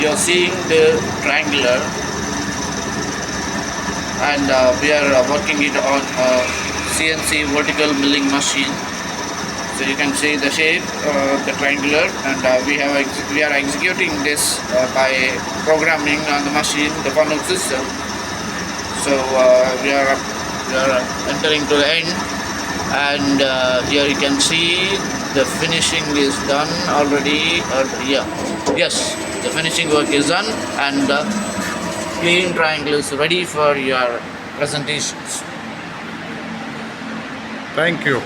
You're seeing the triangular, and we are working it on a CNC vertical milling machine. So you can see the shape, the triangular, and we are executing this by programming on the machine the funnel system. So we are entering to the end, and here you can see the finishing is done already. Yeah, yes, the finishing work is done, and the clean triangle is ready for your presentations. Thank you.